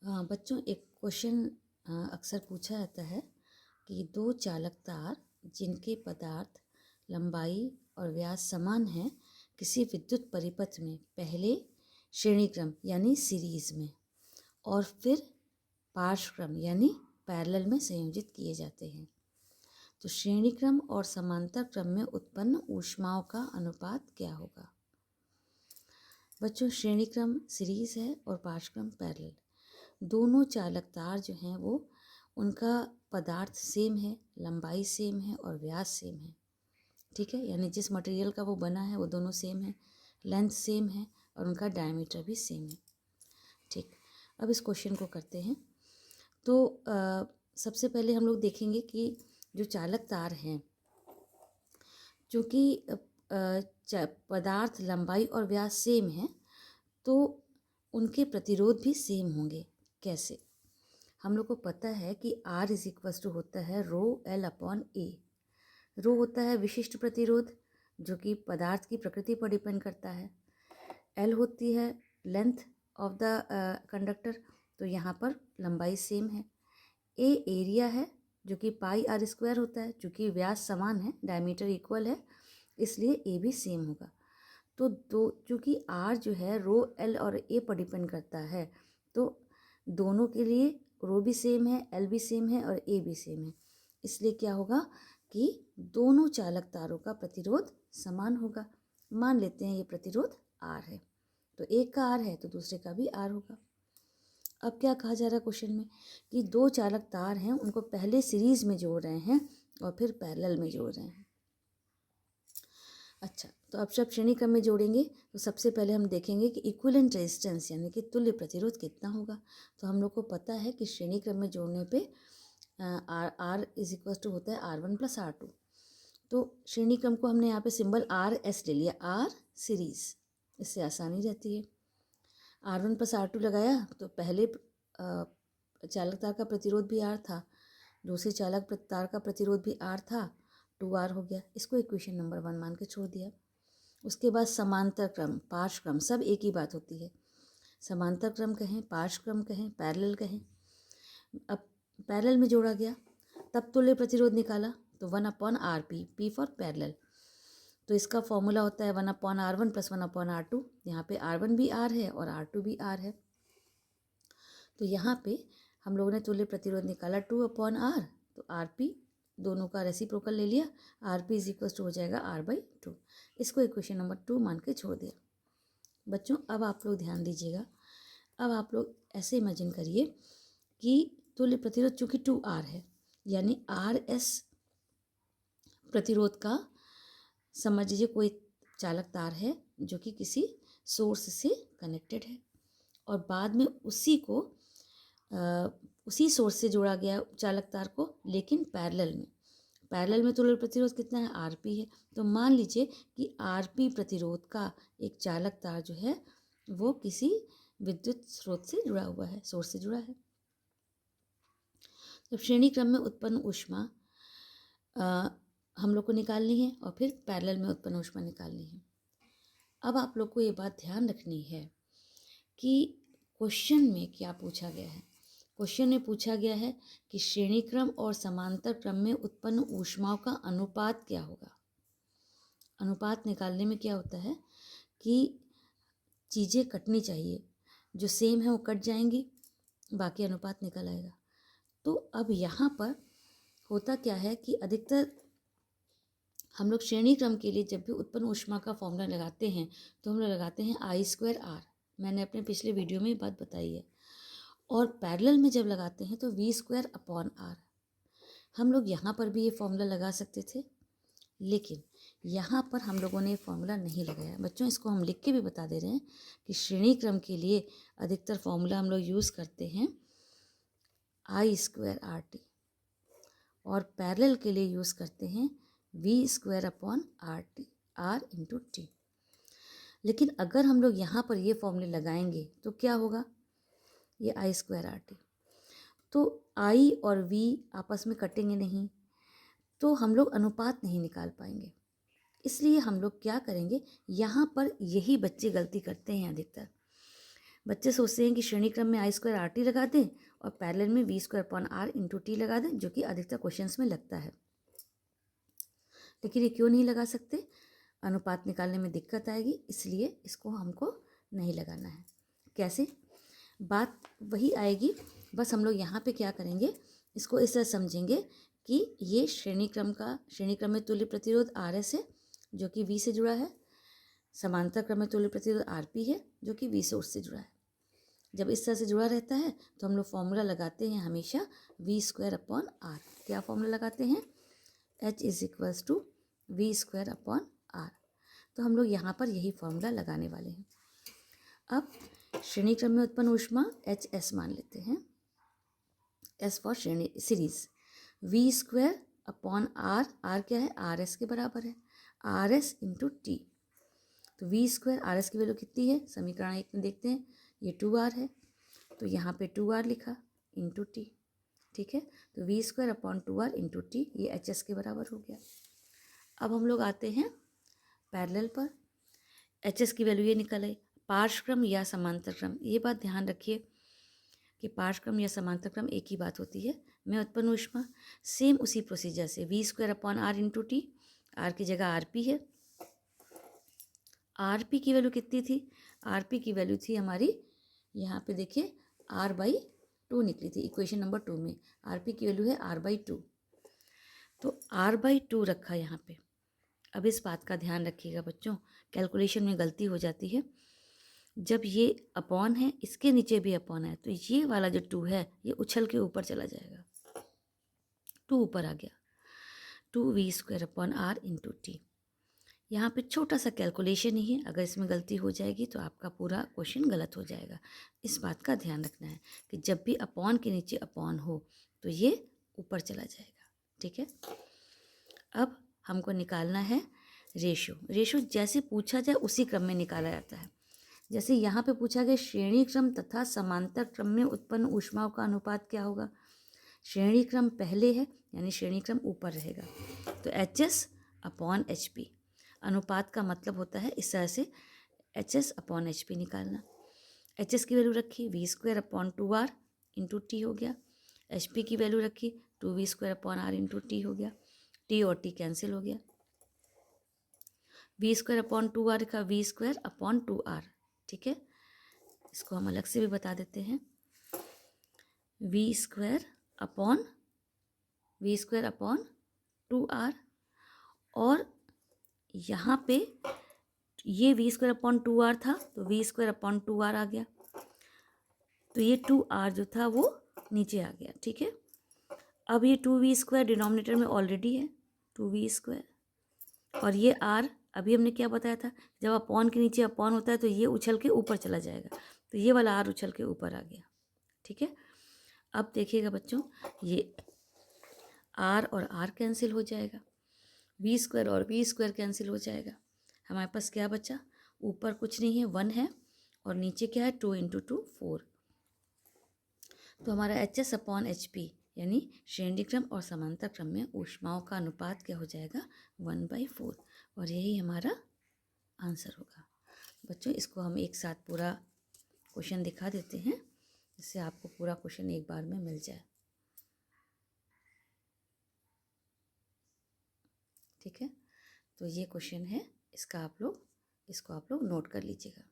बच्चों एक क्वेश्चन अक्सर पूछा जाता है कि दो चालक तार जिनके पदार्थ लंबाई और व्यास समान है किसी विद्युत परिपथ में पहले श्रेणी क्रम यानी सीरीज में और फिर पार्श्व क्रम यानी पैरेलल में संयोजित किए जाते हैं तो श्रेणी क्रम और समांतर क्रम में उत्पन्न ऊष्माओं का अनुपात क्या होगा। बच्चों श्रेणी क्रम सीरीज है और पार्श्व क्रम पैरेलल। दोनों चालक तार जो हैं वो उनका पदार्थ सेम है, लंबाई सेम है और व्यास सेम है। ठीक है, यानी जिस मटेरियल का वो बना है वो दोनों सेम है, लेंथ सेम है और उनका डायमीटर भी सेम है। ठीक, अब इस क्वेश्चन को करते हैं। तो सबसे पहले हम लोग देखेंगे कि जो चालक तार हैं चूँकि पदार्थ लंबाई और व्यास सेम है तो उनके प्रतिरोध भी सेम होंगे। कैसे? हम लोग को पता है कि R इज इक्वल्स टू होता है रो L अपॉन A। रो होता है विशिष्ट प्रतिरोध जो कि पदार्थ की प्रकृति पर डिपेंड करता है। L होती है लेंथ ऑफ द कंडक्टर, तो यहाँ पर लंबाई सेम है। A एरिया है जो कि पाई R स्क्वायर होता है, चूँकि व्यास समान है, डायमीटर इक्वल है, इसलिए A भी सेम होगा। तो दो चूँकि R जो है रो L और A पर डिपेंड करता है तो दोनों के लिए रो भी सेम है, L भी सेम है और A भी सेम है, इसलिए क्या होगा कि दोनों चालक तारों का प्रतिरोध समान होगा। मान लेते हैं ये प्रतिरोध R है, तो एक का R है तो दूसरे का भी R होगा। अब क्या कहा जा रहा है क्वेश्चन में कि दो चालक तार हैं उनको पहले सीरीज में जोड़ रहे हैं और फिर पैरेलल में जोड़ रहे हैं। अच्छा, तो अब जब श्रेणी क्रम में जोड़ेंगे तो सबसे पहले हम देखेंगे कि इक्विवेलेंट रेजिस्टेंस यानी कि तुल्य प्रतिरोध कितना होगा। तो हम लोग को पता है कि श्रेणी क्रम में जोड़ने पे R इज इक्वल टू होता है R1 प्लस R2। तो श्रेणी क्रम को हमने यहाँ पे सिंबल RS ले लिया, R सीरीज, इससे आसानी रहती है। R1 प्लस R2 लगाया तो पहले चालक तार का प्रतिरोध भी R था, दूसरे चालक तार का प्रतिरोध भी R था, 2R हो गया। इसको इक्वेशन नंबर 1 मान के छोड़ दिया। उसके बाद समांतर क्रम, पार्श्व क्रम, सब एक ही बात होती है। समांतर क्रम कहें, पार्श्व क्रम कहें, पैरेलल कहें। अब पैरेलल में जोड़ा गया तब तुल्य प्रतिरोध निकाला तो 1 upon R P for parallel. तो इसका फॉर्मूला होता है 1 upon R1 plus 1 upon R2। यहाँ पे R1 भी R है और R2 भी R है। तो यहाँ पे हम लोगों ने तुल्य प्रतिरोध निकाला 2 अपॉन R, तो RP दोनों का रेसिप्रोकल ले लिया, RP इज इक्वल टू हो जाएगा R/2। इसको इक्वेशन नंबर 2 मान के छोड़ दिया। बच्चों अब आप लोग ध्यान दीजिएगा। अब आप लोग ऐसे इमेजिन करिए कि तुल्य प्रतिरोध चूँकि 2R है यानी RS प्रतिरोध का समझ लीजिए कोई चालक तार है जो कि किसी सोर्स से कनेक्टेड है और बाद में उसी सोर्स से जोड़ा गया चालक तार को, लेकिन पैरेलल में तुल्य प्रतिरोध कितना है, RP है। तो मान लीजिए कि RP प्रतिरोध का एक चालक तार जो है वो किसी विद्युत स्रोत से जुड़ा हुआ है, सोर्स से जुड़ा है। तो श्रेणी क्रम में उत्पन्न ऊष्मा हम लोग को निकालनी है और फिर पैरेलल में उत्पन्न ऊष्मा निकालनी है। अब आप लोग को ये बात ध्यान रखनी है कि क्वेश्चन में क्या पूछा गया है। क्वेश्चन में पूछा गया है कि श्रेणी क्रम और समांतर क्रम में उत्पन्न ऊष्माओं का अनुपात क्या होगा। अनुपात निकालने में क्या होता है कि चीज़ें कटनी चाहिए, जो सेम है वो कट जाएंगी, बाकी अनुपात निकल आएगा। तो अब यहाँ पर होता क्या है कि अधिकतर हम लोग श्रेणी क्रम के लिए जब भी उत्पन्न ऊष्मा का फॉर्मूला लगाते हैं तो हम लोग लगाते हैं I²R। मैंने अपने पिछले वीडियो में ये बात बताई है। और पैरेलल में जब लगाते हैं तो V² अपॉन R। हम लोग यहाँ पर भी ये फॉर्मूला लगा सकते थे, लेकिन यहाँ पर हम लोगों ने ये फॉर्मूला नहीं लगाया। बच्चों इसको हम लिख के भी बता दे रहे हैं कि श्रेणी क्रम के लिए अधिकतर फॉर्मूला हम लोग यूज़ करते हैं I²RT और पैरेलल के लिए यूज़ करते हैं V² upon RT, R into T. लेकिन अगर हम लोग यहाँ पर ये फॉर्मूले लगाएंगे तो क्या होगा, ये I²RT, तो I और V आपस में कटेंगे नहीं, तो हम लोग अनुपात नहीं निकाल पाएंगे। इसलिए हम लोग क्या करेंगे, यहाँ पर यही बच्चे गलती करते हैं अधिकतर। बच्चे सोचते हैं कि श्रेणी क्रम में आई स्क्वायर आर टी लगा दें और पैरेलल में V square upon R into T लगा दें, जो कि अधिकतर क्वेश्चंस में लगता है। लेकिन ये क्यों नहीं लगा सकते? अनुपात निकालने में दिक्कत आएगी, इसलिए इसको हमको नहीं लगाना है। कैसे? बात वही आएगी, बस हम लोग यहाँ पे क्या करेंगे, इसको इस तरह समझेंगे कि ये श्रेणी क्रम में तुल्य प्रतिरोध आर एस है जो कि वी से जुड़ा है, समांतर क्रम में तुल्य प्रतिरोध आर पी है जो कि वी सोर्स से जुड़ा है। जब इस तरह से जुड़ा रहता है तो हम लोग फॉर्मूला लगाते हैं हमेशा वी स्क्वायर अपॉन आर। क्या फॉर्मूला लगाते हैं? H is equals to V square upon R. तो हम लोग यहाँ पर यही फॉर्मूला लगाने वाले हैं। अब श्रेणी क्रम में उत्पन्न ऊष्मा एच एस मान लेते हैं, एस फॉर श्रेणी series. V square upon R, R क्या है? आर एस के बराबर है, आर एस इंटू टी। तो वी स्क्वायर, आर एस की वैल्यू कितनी है? समीकरण 1 में देखते हैं, ये 2r है, तो यहाँ पे 2r लिखा इंटू टी। ठीक है, तो V square upon 2r into T, ये एच एस के बराबर हो गया। अब हम लोग आते हैं पैरेलल पर। एच एस की वैल्यू ये निकल आई। पार्श्वक्रम या समांतर क्रम, ये बात ध्यान रखिए कि पार्श्वक्रम या समांतर क्रम एक ही बात होती है। में उत्पन्न ऊष्मा सेम उसी प्रोसीजर से V square upon R into T, R की जगह आर पी है। आर पी की वैल्यू कितनी थी? आर पी की वैल्यू थी हमारी, यहाँ पे देखिए r/2 निकली थी इक्वेशन नंबर 2 में। आर पी की वैल्यू है r/2, तो r/2 रखा यहाँ पे। अब इस बात का ध्यान रखिएगा बच्चों, कैलकुलेशन में गलती हो जाती है। जब ये अपॉन है, इसके नीचे भी अपॉन है, तो ये वाला जो 2 है ये उछल के ऊपर चला जाएगा, 2 ऊपर आ गया, 2v square upon R into T. यहाँ पे छोटा सा कैलकुलेशन ही है, अगर इसमें गलती हो जाएगी तो आपका पूरा क्वेश्चन गलत हो जाएगा। इस बात का ध्यान रखना है कि जब भी अपॉन के नीचे अपॉन हो तो ये ऊपर चला जाएगा। ठीक है, अब हमको निकालना है रेशो। रेशो जैसे पूछा जाए उसी क्रम में निकाला जाता है। जैसे यहाँ पे पूछा गया श्रेणी क्रम तथा समांतर क्रम में उत्पन्न ऊष्माओं का अनुपात क्या होगा। श्रेणी क्रम पहले है यानी श्रेणी क्रम ऊपर रहेगा, तो H S upon H P. अनुपात का मतलब होता है इस तरह से H S upon H P निकालना। एच एस की वैल्यू रखी V square upon 2r into T हो गया। एच पी की वैल्यू रखी 2v square upon R into T हो गया। टी और टी कैंसिल हो गया। वी स्क्वायर अपॉन 2r का वी स्क्वायर अपॉन 2r। ठीक है, इसको हम अलग से भी बता देते हैं, वी स्क्वायर अपॉन 2r, और यहाँ पे ये वी स्क्वायर अपॉन 2r था तो वी स्क्वायर अपॉन 2r आ गया, तो ये 2r जो था वो नीचे आ गया। ठीक है, अब ये 2v स्क्वायर डिनोमिनेटर में ऑलरेडी है, 2v स्क्वायर, और ये r अभी हमने क्या बताया था, जब अपॉन के नीचे अपॉन होता है तो ये उछल के ऊपर चला जाएगा, तो ये वाला r उछल के ऊपर आ गया। ठीक है, अब देखिएगा बच्चों, ये r और r कैंसिल हो जाएगा, वी स्क्वायर और वी स्क्वायर कैंसिल हो जाएगा। हमारे पास क्या बचा? ऊपर कुछ नहीं है, 1 है, और नीचे क्या है? 2 इंटू 2 4। तो हमारा H S upon H P यानी श्रेणी क्रम और समांतर क्रम में ऊष्माओं का अनुपात क्या हो जाएगा? 1/4, और यही हमारा आंसर होगा। बच्चों, इसको हम एक साथ पूरा क्वेश्चन दिखा देते हैं, जिससे आपको पूरा क्वेश्चन एक बार में मिल जाए। ठीक है, तो ये क्वेश्चन है, इसको आप लोग नोट कर लीजिएगा।